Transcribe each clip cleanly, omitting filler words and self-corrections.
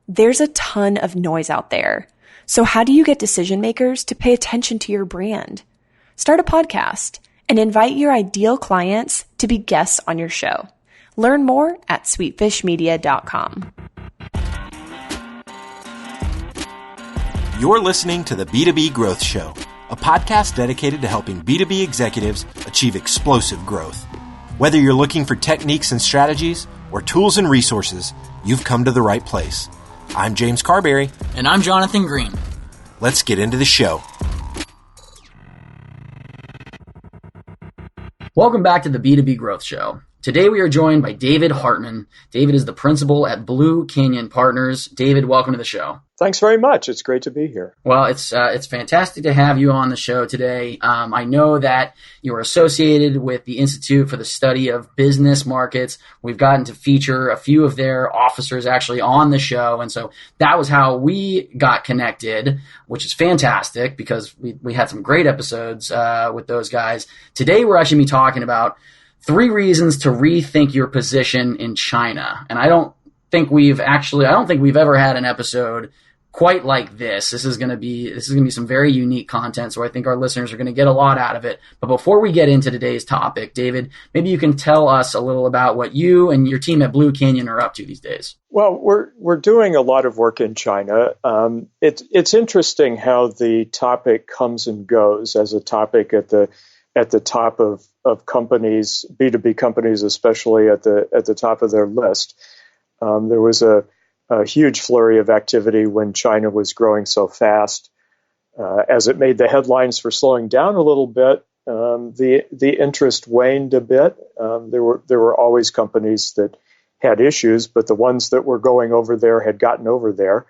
There's a ton of noise out there. So how do you get decision makers to pay attention to your brand? Start a podcast and invite your ideal clients to be guests on your show. Learn more at sweetfishmedia.com. You're listening to the B2B Growth Show, a podcast dedicated to helping B2B executives achieve explosive growth. Whether you're looking for techniques and strategies or tools and resources, you've come to the right place. I'm James Carberry. And I'm Jonathan Green. Let's get into the show. Welcome back to the B2B Growth Show. Today we are joined by David Hartman. David is the principal at Blue Canyon Partners. David, welcome to the show. Thanks very much. It's great to be here. Well, it's fantastic to have you on the show today. I know that you are associated with the Institute for the Study of Business Markets. We've gotten to feature a few of their officers actually on the show. And so that was how we got connected, which is fantastic because we had some great episodes with those guys. Today we're actually going to be talking about 3 reasons to rethink your position in China. And I don't think we've ever had an episode quite like this. This is going to be some very unique content. So I think our listeners are going to get a lot out of it. But before we get into today's topic, David, maybe you can tell us a little about what you and your team at Blue Canyon are up to these days. Well, we're doing a lot of work in China. It's interesting how the topic comes and goes as a topic at the top of companies, B2B companies, especially at the top of their list. There was a huge flurry of activity when China was growing so fast. As it made the headlines for slowing down a little bit, the interest waned a bit. There were always companies that had issues, but the ones that were going over there had gotten over there,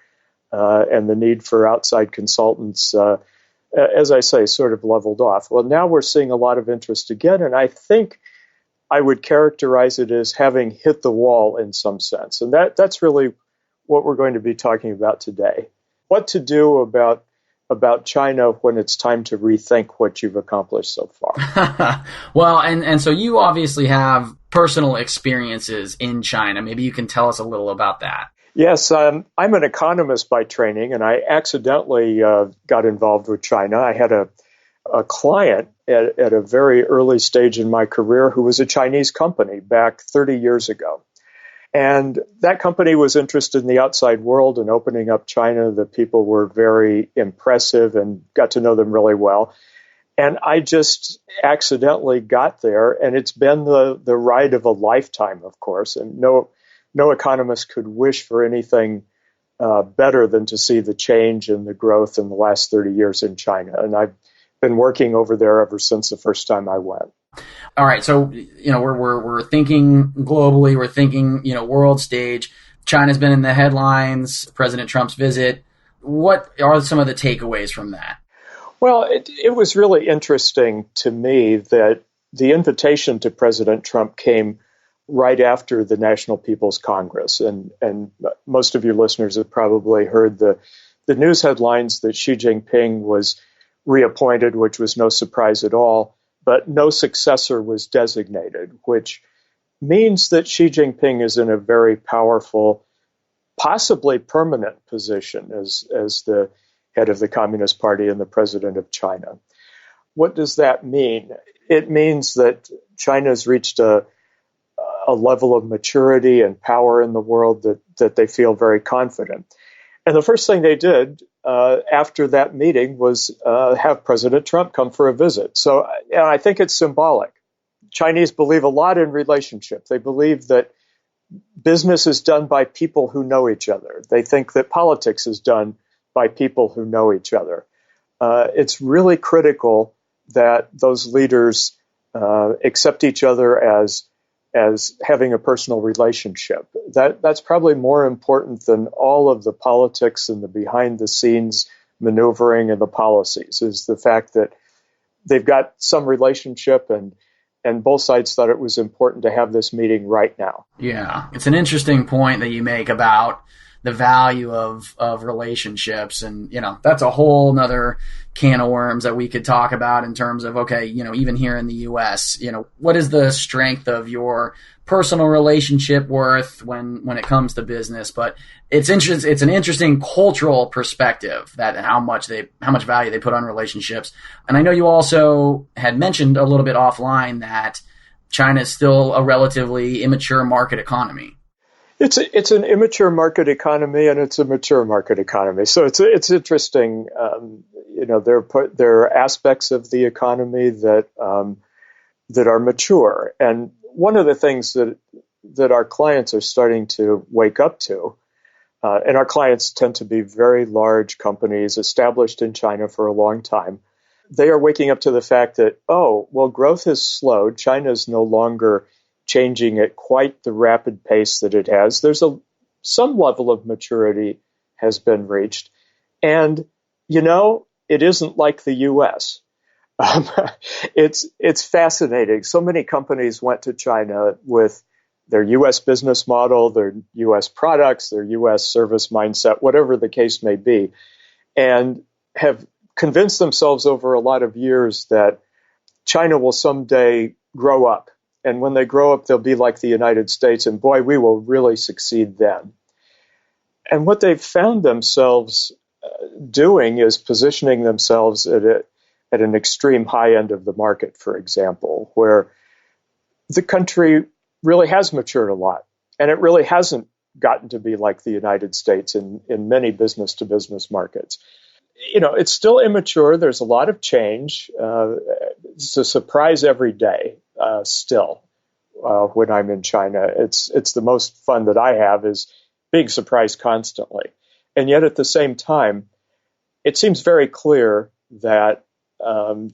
and the need for outside consultants, as I say, sort of leveled off. Well, now we're seeing a lot of interest again, and I think I would characterize it as having hit the wall in some sense. And that's really what we're going to be talking about today. What to do about China when it's time to rethink what you've accomplished so far. Well, and so you obviously have personal experiences in China. Maybe you can tell us a little about that. Yes, I'm an economist by training, and I accidentally got involved with China. I had a client at a very early stage in my career who was a Chinese company back 30 years ago. And that company was interested in the outside world and opening up China. The people were very impressive and got to know them really well. And I just accidentally got there, and it's been the ride of a lifetime, of course. And no economist could wish for anything better than to see the change and the growth in the last 30 years in China. And I've been working over there ever since the first time I went. All right, so we're thinking globally, we're thinking world stage. China's been in the headlines. President Trump's visit. What are some of the takeaways from that? Well, it was really interesting to me that the invitation to President Trump came right after the National People's Congress, and most of your listeners have probably heard the news headlines that Xi Jinping was reappointed, which was no surprise at all. But no successor was designated, which means that Xi Jinping is in a very powerful, possibly permanent position as the head of the Communist Party and the president of China. What does that mean? It means that China's reached a level of maturity and power in the world that they feel very confident. And the first thing they did after that meeting was have President Trump come for a visit. So I think it's symbolic. Chinese believe a lot in relationship. They believe that business is done by people who know each other. They think that politics is done by people who know each other. It's really critical that those leaders accept each other as having a personal relationship. That's probably more important than all of the politics and the behind-the-scenes maneuvering and the policies, is the fact that they've got some relationship and both sides thought it was important to have this meeting right now. Yeah, it's an interesting point that you make about the value of relationships. And, that's a whole nother can of worms that we could talk about in terms of, okay, even here in the U.S., what is the strength of your personal relationship worth when it comes to business. But it's an interesting cultural perspective that how much value they put on relationships. And I know you also had mentioned a little bit offline that China is still a relatively immature market economy. It's an immature market economy, and it's a mature market economy. So it's interesting. There are aspects of the economy that are mature, and one of the things that our clients are starting to wake up to, and our clients tend to be very large companies established in China for a long time. They are waking up to the fact that, growth has slowed. China is no longer changing at quite the rapid pace that it has. There's some level of maturity has been reached. And, it isn't like the U.S. It's fascinating. So many companies went to China with their U.S. business model, their U.S. products, their U.S. service mindset, whatever the case may be, and have convinced themselves over a lot of years that China will someday grow up. And when they grow up, they'll be like the United States. And boy, we will really succeed then. And what they've found themselves doing is positioning themselves at an extreme high end of the market, for example, where the country really has matured a lot. And it really hasn't gotten to be like the United States in many business-to-business markets. It's still immature. There's a lot of change. It's a surprise every day. Still, when I'm in China, it's the most fun that I have is being surprised constantly. And yet at the same time, it seems very clear that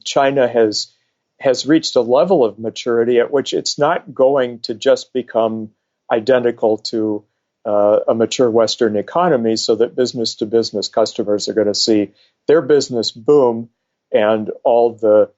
China has reached a level of maturity at which it's not going to just become identical to a mature Western economy so that business-to-business customers are going to see their business boom and all the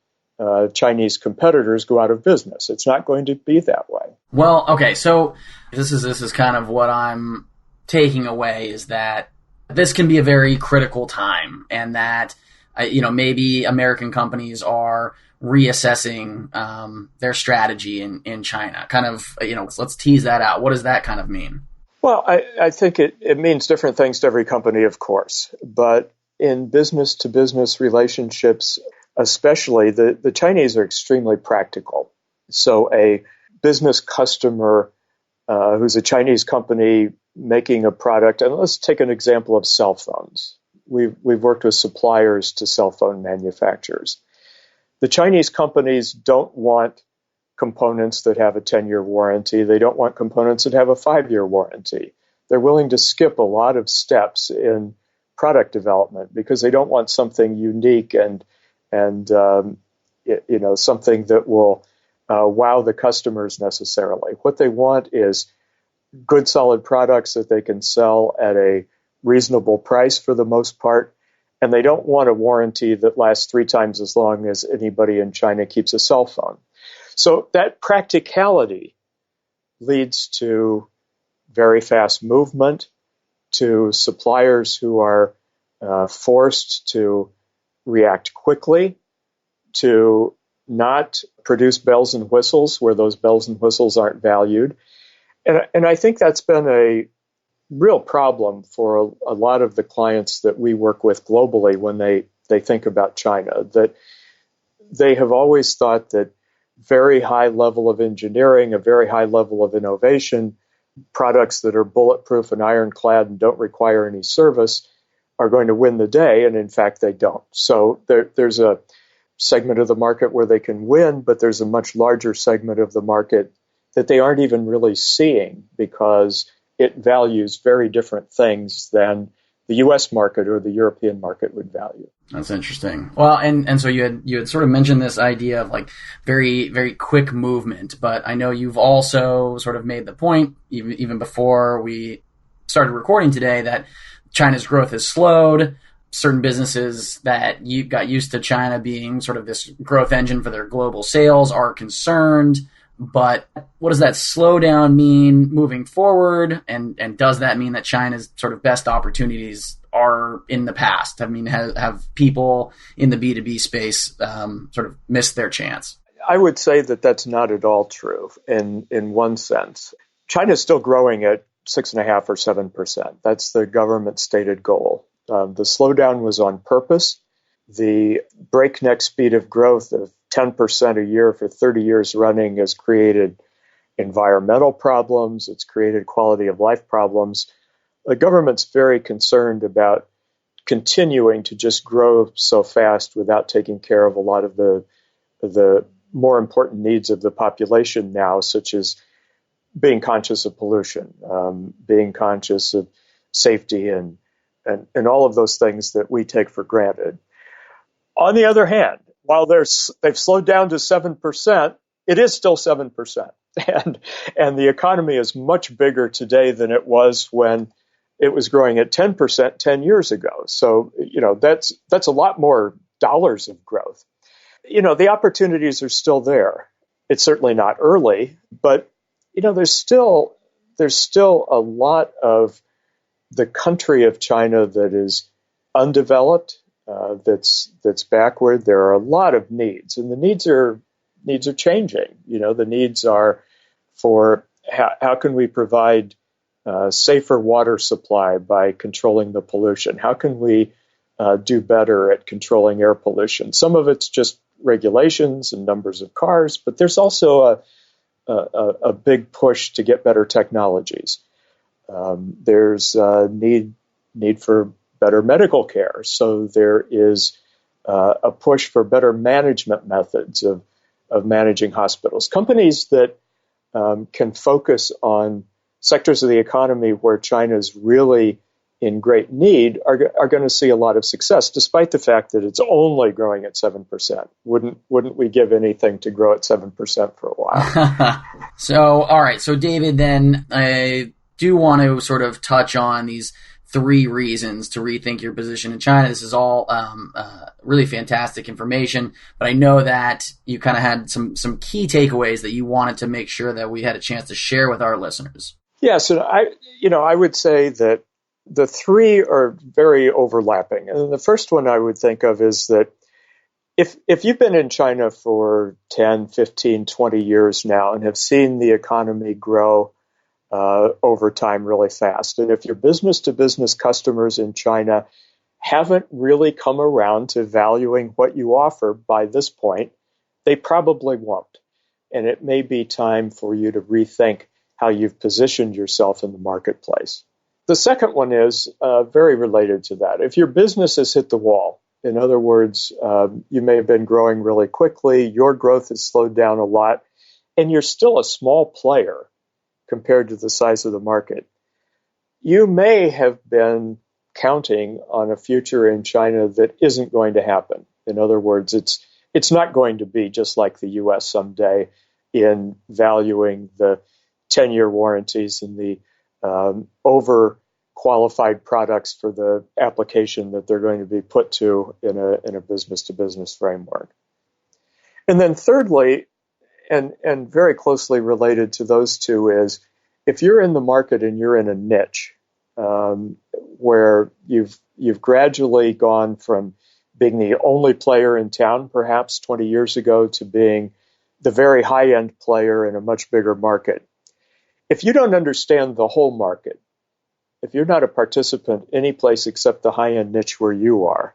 Chinese competitors go out of business. It's not going to be that way. Well, okay, so this is kind of what I'm taking away is that this can be a very critical time, and that maybe American companies are reassessing their strategy in China. Kind of, let's tease that out. What does that kind of mean? Well, I think it means different things to every company, of course, but in business-to-business relationships, especially, the Chinese are extremely practical. So a business customer who's a Chinese company making a product, and let's take an example of cell phones. We've worked with suppliers to cell phone manufacturers. The Chinese companies don't want components that have a 10-year warranty. They don't want components that have a 5-year warranty. They're willing to skip a lot of steps in product development because they don't want something unique and something that will wow the customers necessarily. What they want is good, solid products that they can sell at a reasonable price for the most part, and they don't want a warranty that lasts 3 times as long as anybody in China keeps a cell phone. So that practicality leads to very fast movement, to suppliers who are forced to react quickly, to not produce bells and whistles where those bells and whistles aren't valued. And I think that's been a real problem for a lot of the clients that we work with globally when they think about China, that they have always thought that very high level of engineering, a very high level of innovation, products that are bulletproof and ironclad and don't require any service are going to win the day, and in fact they don't. So there's a segment of the market where they can win, but there's a much larger segment of the market that they aren't even really seeing because it values very different things than the U.S. market or the European market would value. That's interesting. Well, and so you had sort of mentioned this idea of like very, very quick movement, but I know you've also sort of made the point, even before we started recording today, that China's growth has slowed. Certain businesses that you got used to China being sort of this growth engine for their global sales are concerned. But what does that slowdown mean moving forward? And does that mean that China's sort of best opportunities are in the past? I mean, have people in the B2B space sort of missed their chance? I would say that that's not at all true in one sense. China is still growing at 6.5 or 7%. That's the government stated goal. The slowdown was on purpose. The breakneck speed of growth of 10% a year for 30 years running has created environmental problems. It's created quality of life problems. The government's very concerned about continuing to just grow so fast without taking care of a lot of the more important needs of the population now, such as being conscious of pollution, being conscious of safety, and all of those things that we take for granted. On the other hand, while they've slowed down to 7%, it is still 7%. And the economy is much bigger today than it was when it was growing at 10% 10 years ago. So, that's a lot more dollars of growth. The opportunities are still there. It's certainly not early, but, there's still a lot of the country of China that is undeveloped, that's backward. There are a lot of needs, and the needs are changing. The needs are for how can we provide safer water supply by controlling the pollution? How can we do better at controlling air pollution? Some of it's just regulations and numbers of cars, but there's also a big push to get better technologies. There's a need for better medical care. So there is a push for better management methods of managing hospitals. Companies that can focus on sectors of the economy where China is really in great need are going to see a lot of success, despite the fact that it's only growing at 7%. Wouldn't we give anything to grow at 7% for a while? So, all right. So, David, then I do want to sort of touch on these 3 reasons to rethink your position in China. This is all really fantastic information, but I know that you kind of had some key takeaways that you wanted to make sure that we had a chance to share with our listeners. Yes, and I would say that the 3 are very overlapping. And the first one I would think of is that if you've been in China for 10, 15, 20 years now and have seen the economy grow over time really fast, and if your business-to-business customers in China haven't really come around to valuing what you offer by this point, they probably won't. And it may be time for you to rethink how you've positioned yourself in the marketplace. The second one is very related to that. If your business has hit the wall, in other words, you may have been growing really quickly, your growth has slowed down a lot, and you're still a small player compared to the size of the market, you may have been counting on a future in China that isn't going to happen. In other words, it's not going to be just like the U.S. someday in valuing the 10-year warranties and the over-qualified products for the application that they're going to be put to in a business-to-business framework. And then thirdly, and very closely related to those two, is if you're in the market and you're in a niche where you've gradually gone from being the only player in town perhaps 20 years ago to being the very high-end player in a much bigger market. If you don't understand the whole market, if you're not a participant any place except the high-end niche where you are,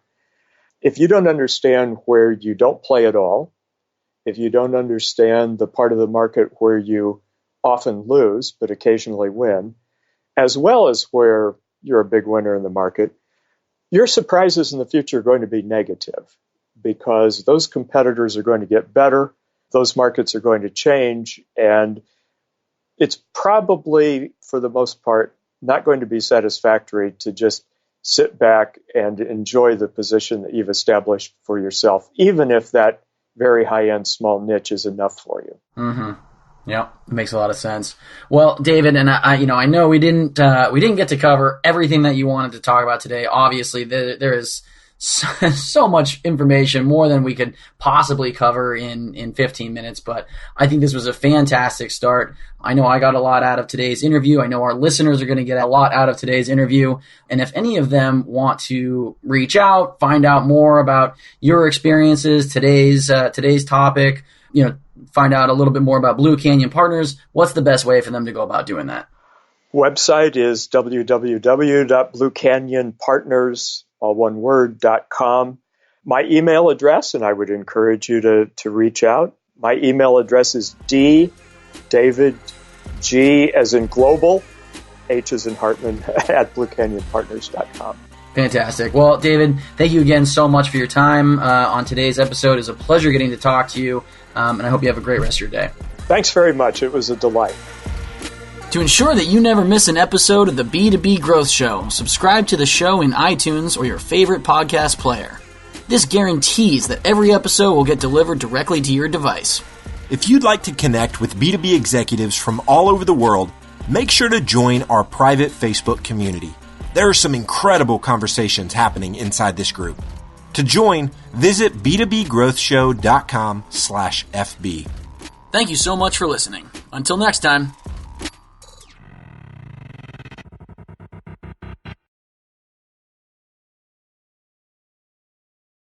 if you don't understand where you don't play at all, if you don't understand the part of the market where you often lose but occasionally win, as well as where you're a big winner in the market, your surprises in the future are going to be negative because those competitors are going to get better, those markets are going to change, and it's probably, for the most part, not going to be satisfactory to just sit back and enjoy the position that you've established for yourself, even if that very high-end small niche is enough for you. Mm-hmm. Yeah, it makes a lot of sense. Well, David, and I know we didn't get to cover everything that you wanted to talk about today. Obviously, there is so much information, more than we could possibly cover in 15 minutes, but I think this was a fantastic start. I know I got a lot out of today's interview. I know our listeners are going to get a lot out of today's interview. And if any of them want to reach out, find out more about your experiences, today's topic, find out a little bit more about Blue Canyon Partners, what's the best way for them to go about doing that? Website is www.bluecanyonpartners.com. My email address, and I would encourage you to reach out. My email address is David G as in global, H as in Hartman at bluecanyonpartners.com. Fantastic. Well, David, thank you again so much for your time on today's episode. It was a pleasure getting to talk to you, and I hope you have a great rest of your day. Thanks very much. It was a delight. To ensure that you never miss an episode of the B2B Growth Show, subscribe to the show in iTunes or your favorite podcast player. This guarantees that every episode will get delivered directly to your device. If you'd like to connect with B2B executives from all over the world, make sure to join our private Facebook community. There are some incredible conversations happening inside this group. To join, visit b2bgrowthshow.com/FB. Thank you so much for listening. Until next time.